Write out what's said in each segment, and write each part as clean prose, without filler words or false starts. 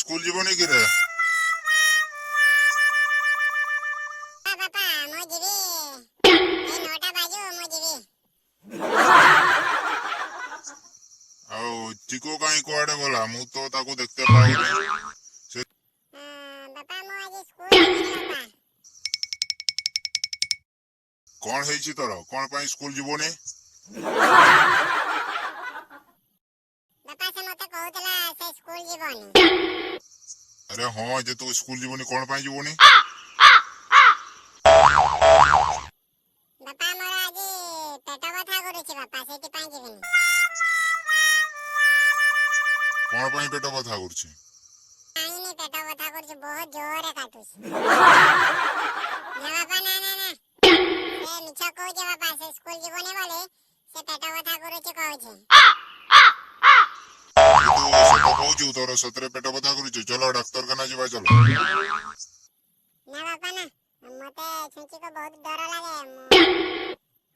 school जीवनी कि रे बापा मो जीवी ए 9टा बाजू मो जीवी ଆଉ ଚିକୁ କାହିଁ କୁଆଡେ ଗଲା ମୁଁ ତ ତାକୁ ଦେଖତେ ପାଉନି ସେ बापा मो आज स्कूल जीवी बापा कौन ହେଇଛି ତୋର କଣ ପାଇଁ ସ୍କୁଲ ଯିବୁନି बापा से मते कहउतला से स्कूल जीवनी अरे हाँ जे तू स्कूल जीवनी कौन ପାଇଁ ଯିବୁନି बापा मोर आज पेट कथा करूची बापा सेति पाई जीविनी कौन ପାଇଁ पेट बथा କରୁଛି आईनी पेट कथा करूची बहुत जोरे काटुची ना बापा ना ना ना से मिछ कहउचे बापा से स्कूल जीवनी बोले से पेट कथा करूची कहउचे तू सत कहूଛୁ ତୋର ସତରେ ପେଟ ବଥା କରୁଛି ଚलो ଡାକ୍ତରଖାନା ଯିବା ଚलो ना बापा ना मते छुंची को बहुत डर लागे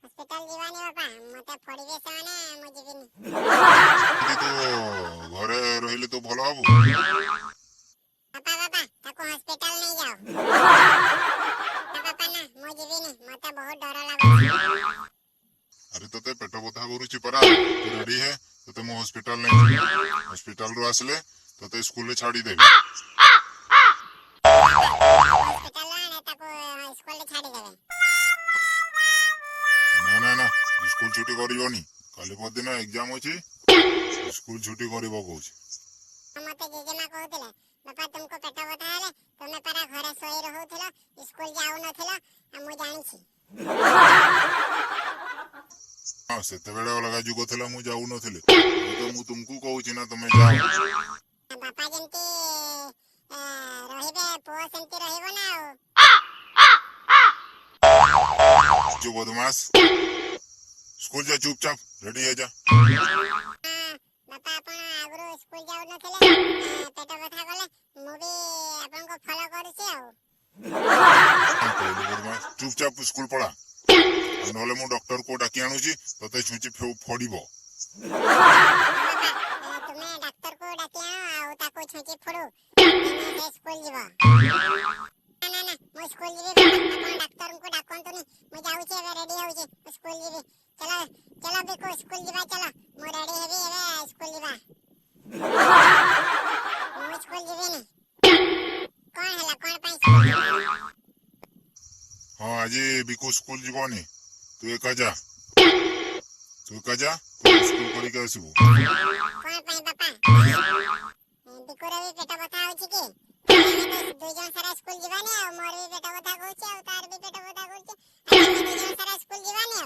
हॉस्पिटल जीवानी बापा मते फड़ीबे से माने मु जीविनी ଯଦି ତୁ ଘରେ ରହିଲେ ତୁ ଭଲ ହବୁ बापा बापा ताको हॉस्पिटल नहीं जाओ ना बापा ना मु जीविनी मते बहुत डर लागे अरे तोते पेट बथा କରୁଛି परा तू रेडी है तोते मु हॉस्पिटल नहीं ଯିବି हॉस्पिटल ରୁ ଆସିଲେ तोते स्कूल रे छाड़ी देबी हॉस्पिटल ने ताको स्कूल ले छाड़ी देबे ना ना ना स्कूल छुट्टी करियोनी काली पदिन एग्जाम अछि स्कूल छुट्टी करिवो कहूछि मते जेजेमा कहउतले बापा तुमको पेट बता हेले तुमे पारा घरे सोई रहउथिलो स्कूल जाउ नथिलो मु जानि छी हां सेते बेले अलगा जुग थिला मु जाउ नथिले तो मु तुमको कहूछि ना तुमे जाओ बापा जेंती रहिबे पो सेंती रहिबो ना जो बदमाश स्कूल जा चुपचाप रेडी है जा बापा आपण आगरो स्कूल जाउ नथिले पेट बता गले मु भी आपण को फॉलो करूची बदमाश चुपचाप स्कूल पढ़ा नहले मु डॉक्टर को डाकी आणुची तते छुची फोड़ीबो तुमे डॉक्टर को डाकी आनो आ ताको छुची फोड़ो तने स्कूल जीवा ना ना मु स्कूल जीवी आपण डॉक्टर को डाकंतुनी मु जाउची एबे रेडी होउची स्कूल जीवी चलो चलो बिको स्कूल जीवा चलो मु रेडी हेबी एबे स्कूल जीवा मु स्कूल जीवी नी कोन हला कोन पाई स्कूल हां आज बिको स्कूल जीवनी तू एका जा स्कूल करी के आसीबो कोन पाई बापा बिको रे पेट बता होची की दो जन सारा स्कूल जीवानी आ मोर भी पेट बता होची आ तार भी पेट बता होची आ दो जन सारा स्कूल जीवानी आ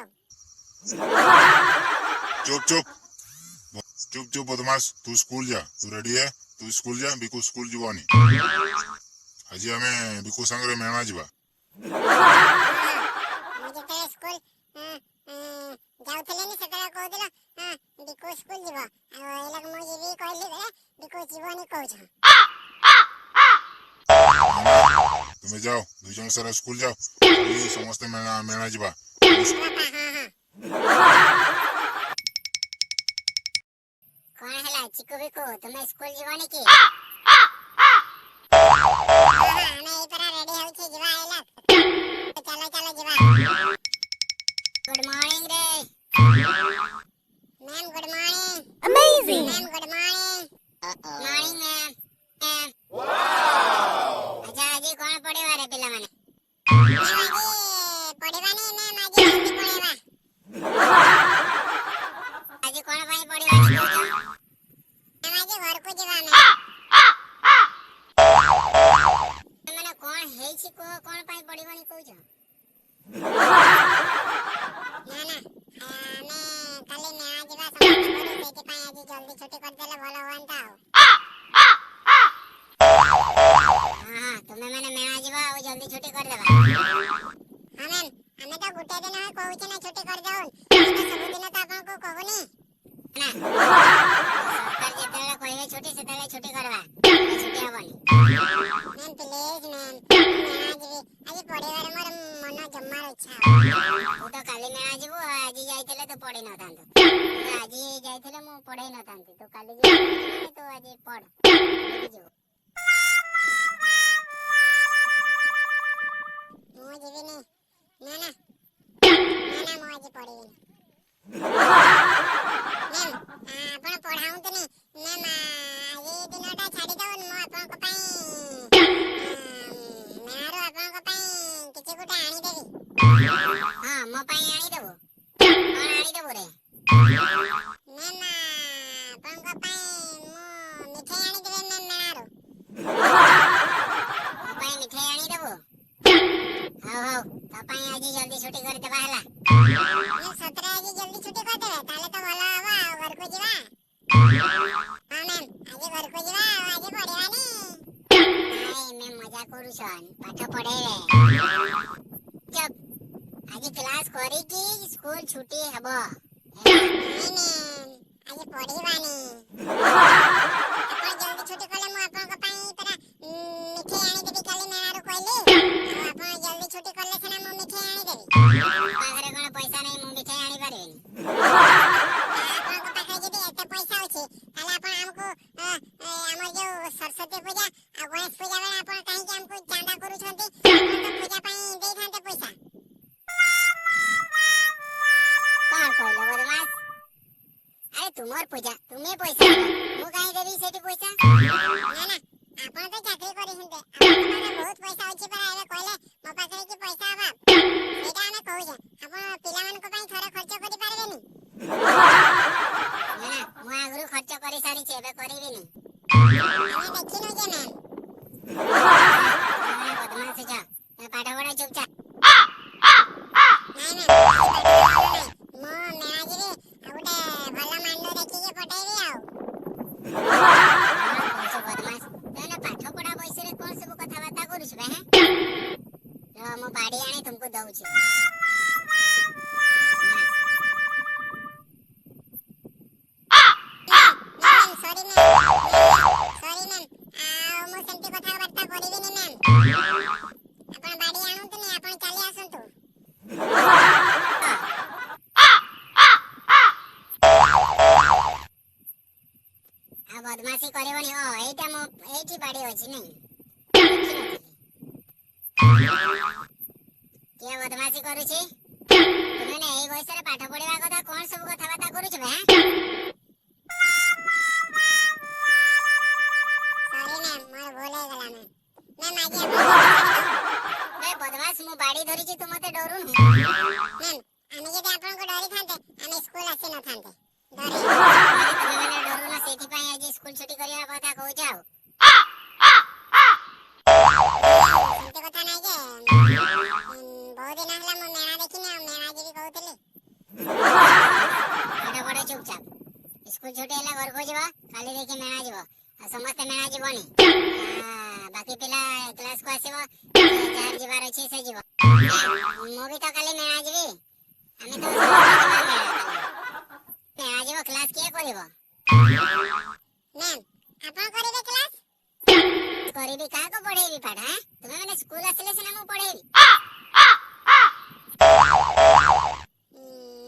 चुप चुप चुप चुप बदमाश तू स्कूल जा तू रेडी है तू स्कूल जा बिको स्कूल जीवनी आज हमें बिको संगे मेणा जीवा मुझे तेरे स्कूल जाउथले नि सेतरा कहदिला बिको स्कूल जीवा आ एलक मु जीवी कहली रे बिको जीवनी कहछ तुम्हें जाओ दो जन सारा स्कूल जाओ ये समस्त मेणा जीवा कोन हला चिकू बिको तुमे स्कूल जीवनी की हमें ई परा रेडी होछि जीवा एलक चलो चलो जीवा गुड मॉर्निंग रे ma'am good morning amazing ma'am good morning morning ma'am wow अच्छा आज कोन पढेवा रे पिला माने आज पढेवानी मैम आज जल्दी पढेवा आज कोन भाई पढेवानी कहू मैम आज घर को जीवा मैंने कोन हेछि को कोन पाई पढेवानी कहू ना ना हमें काली मेणा जीवा समस्त करू सेति पाई आज जल्दी छुट्टी कर देले भलो होंता हां तुमे माने मेणा जीवा और जल्दी छुट्टी कर देबा हां मैम हमें तो गुटे दिन है कहू ना छुट्टी कर देउन तो सब दिन तो आपन को कहूनी ना सरकार जेतेले कहिबे छुट्टी सेतेले छुट्टी करबा छुट्टी हबनी मैम प्लीज मैम मेणा जीवी आज पढेबार मोर मन जम्मार इच्छा तू तो काली मेणा जीवो आज जाइतले तो पढे न थांतो आज जाइतले मु पढे न थांती तो काली जीवो तो आज पढ जीवो ମୁଁ ଯିବିନି ନା ନା ନା ମୁଁ ଆଜି ପଢିବିନି ମ୍ୟାମ୍ ଆପଣ ପଢାଉନ୍ତୁନି ମ୍ୟାମ୍ ଆଜି ଦିନଟା ଛାଡ଼ି ଦଉନ ମୁଁ ଆପଣଙ୍କ ପାଇଁ ମେଳାରୁ ଆପଣଙ୍କ ପାଇଁ କିଛି ଗୋଟେ ଆଣିଦେବି ହଁ ମୋ ପାଇଁ ଆଣିଦେବୁ କଣ ଆଣିଦେବୁ ରେ ମ୍ୟାମ୍ ଆପଣଙ୍କ ପାଇଁ ମୁଁ ମିଠାଇ ଆଣିଦେବି ମ୍ୟାମ୍ ମେଳାରୁ ମୋ ପାଇଁ ମିଠାଇ ଆଣିଦେବୁ ହଉ ହଉ ତୋ ପାଇଁ ଆଜି ଜଲ୍ଦି ଛୁଟି କରିଦେବା ହେଲା ସତରେ ଆଜି ଜଲ୍ଦି ଛୁଟି କରିଦେବେ ତାହେଲେ ତ ଭଲ ହବ ଆଉ ଘରକୁ ଯିବା ହଁ ମ୍ୟାମ୍ ଆଜି ଘରକୁ ଯିବା ଆଉ ଆଜି ପଢିବାନି ନାଇଁ ମ୍ୟାମ୍ ମଜା କରୁଛନ୍ ପାଠ ପଢେଇବେ ଚୁପ୍ ଆଜି କ୍ଲାସ କରିକି ସ୍କୁଲ ଛୁଟି ହେବ ନାଇଁ ମ୍ୟାମ୍ ଆଜି ପଢିବାନି ଆପଣ ଜଲ୍ଦି ଛୁଟି କଲେ ମୁଁ ଆପଣଙ୍କ ପାଇଁ ପରା ମିଠାଇ ଆଣିଦେବି କାଲି ମେଳାରୁ କହିଲି ଆଉ ଆପଣ ଜଲ୍ଦି ଛୁଟି କଲେ ସିନା ମୁଁ ମିଠାଇ ଆଣିଦେବି ପାଖରେ କଣ ପଇସା ନାହିଁ ମୁଁ ମିଠାଇ ଆଣିପାରିବିନି ଆପଣଙ୍କ ପାଖରେ ଯଦି ଏତେ ପଇସା ଅଛି ତାହେଲେ ଆପଣ ଆମକୁ ଆମର ଯୋଉ ସରସ୍ୱତୀ ପୂଜା ଆଉ ଗଣେଶ ପୂଜା ବେଳେ ଆପଣ କାହିଁକି ଆମକୁ ଚାନ୍ଦା କରୁଛନ୍ତି ଆପଣ ତ ପୂଜା ପାଇଁ ଦେଇଥାନ୍ତେ ପଇସା କଣ କହିଲ ବଦମାସ ଆରେ ତୁମର ପୂଜା ତୁମେ ପଇସା ଦବ ମୁଁ କାହିଁ ଦେବି ସେଠି ପଇସା ନା ନା ଆପଣ ତ ଚାକିରି କରିଛନ୍ତି ଆପଣଙ୍କ ପାଖରେ ବହୁତ ପଇସା ଅଛି ପରା ଏବେ କହିଲେ ମୋ ପାଖରେ କି ପଇସା ଅଭାବ ସେଇଟା ଆମେ କହୁଛେ ଆପଣ ପିଲାମାନଙ୍କ ପାଇଁ ଥରେ ଖର୍ଚ୍ଚ କରିପାରିବେନି ନା ନା ମୁଁ ଆଗରୁ ଖର୍ଚ୍ଚ କରି ସାରିଛି ଏବେ କରିବିନି ଆମେ ଦେଖିନୁ ଯେ ମ୍ୟାମ୍ ବଦମାସ ଯା ପାଠ ପଢା ଚୁପଚାପ ନାଇଁ ମ୍ୟାମ୍ ମୁଁ ମେଳା ଯିବି ଆଉ ଗୋଟେ ଭଲ ମାଣ୍ଡୁ ଦେଖିକି ପଠେଇବି ଆଉ ବଦମାସ ତମେ ପାଠ ପଢା ବୟସରେ କଣ ସବୁ କଥାବାର୍ତ୍ତା କରୁଛୁ ବେ ମୁଁ ବାଡି ଆଣି ତୁମକୁ ଦଉଛି ସରି ମ୍ୟାମ୍ ଆଉ ମୁଁ ସେମିତି କଥାବାର୍ତ୍ତା କରିବିନି ମ୍ୟାମ୍ ଆପଣ ବାଡି ଆଣନ୍ତୁନି ଆପଣ ଚାଲି ଆସନ୍ତୁ ଆଉ ବଦମାସି କରିବନି ଏଇଟା ମୋ ଏଇଠି ବାଡି ଅଛି ନାଇଁ କିଏ ବଦମାସି କରୁଛି ତୁମେ ଏଇ ବୟସରେ ପାଠ ପଢିବା କଥା କଣ ସବୁ କଥାବାର୍ତ୍ତା କରୁଛ ବେ ସରି ମ୍ୟାମ୍ ମୋର ଭୁଲ ହେଇଗଲା ମ୍ୟାମ୍ ଆଜି ଆପଣ ବଦମାସ ମୁଁ ବାଡି ଧରିଛି ତୁ ମତେ ଡରୁନୁ ମ୍ୟାମ୍ ଆମେ ଯଦି ଆପଣଙ୍କୁ ଡରିଥାନ୍ତେ ଆମେ ସ୍କୁଲ ଆସିନଥାନ୍ତେ ତୁମେ ଡରୁନ ସେଇଥିପାଇଁ ଆଜି ସ୍କୁଲ ଛୁଟି କରିବା କଥା କହୁଛ ଆଉ ସେମିତି କଥା ନାହିଁ ଯେ ବହୁତ ଦିନ ହେଲା ମୁଁ ମେଳା ଦେଖିନି ଆଉ ମେଳା ଯିବି କହୁଥିଲି ପାଠ ପଢ ଚୁପଚାପ ସ୍କୁଲ ଛୁଟି ହେଲେ ଘରକୁ ଯିବ କାଲି ଦେଖି ମେଳା ଯିବ ଆଉ ସମସ୍ତେ ମେଳା ଯିବନି ବାକି ପିଲା କ୍ଲାସକୁ ଆସିବ ଯାହାର ଯିବାର ଅଛି ସେ ଯିବ ମୁଁ ବି ତ କାଲି ମେଳା ଯିବି ଆମେ ତ ମେଳା ଯିବ କ୍ଲାସ କିଏ କରିବ ମ୍ୟାମ୍ ଆପଣ କରିବେ କ୍ଲାସ କରିବି କାହାକୁ ପଢେଇବି ପାଠ ତୁମେ ମାନେ ସ୍କୁଲ ଆସିଲେ ସିନା ମୁଁ ପଢେଇବି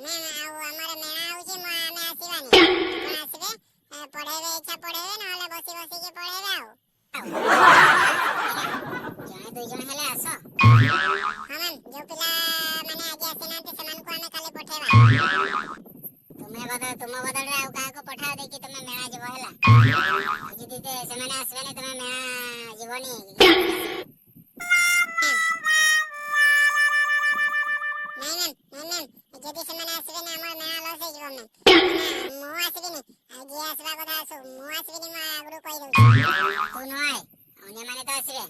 ମ୍ୟାମ୍ ଆଉ ଆମର ମେଳା ହଉଛି ଆମେ ଆସିବାନି ଆପଣ ଆସିବେ ପଢେଇବେ ଇଚ୍ଛା ପଢେଇବେ ନହେଲେ ବସି ବସିକି ପଢେଇବେ ଆଉ ଜଣେ ଦୁଇ ଜଣ ହେଲେ ଆସ ହଁ ମ୍ୟାମ୍ ଯୋଉ ପିଲା ମାନେ ଆଜି ଆସିନାହାନ୍ତି ସେମାନଙ୍କୁ ଆମେ କାଲି ପଠେଇବା ତୁମ ବଦଳରେ ଆଉ କାହାକୁ ପଠାଅ ଦେଇକି ତମେ ମେଳା ଯିବ ହେଲା ଆଉ ଯଦି ସେମାନେ ଆସିବେନି ତମେ ମେଳା ଯିବନି ନାଇଁ ମ୍ୟାମ୍ ଯଦି ସେମାନେ ଆସିବେନି ଆମର ମେଳା ଲସ୍ ହେଇଯିବ ମ୍ୟାମ୍ ମୁଁ ଆସିବିନି ଆଉ ଯିଏ ଆସିବା କଥା ଆସୁ ମୁଁ ଆସିବିନି ମୁଁ ଆଗରୁ କହିଦଉଛି ତୁ ନ ଆଏ ଅନ୍ୟମାନେ ତ ଆସିବେ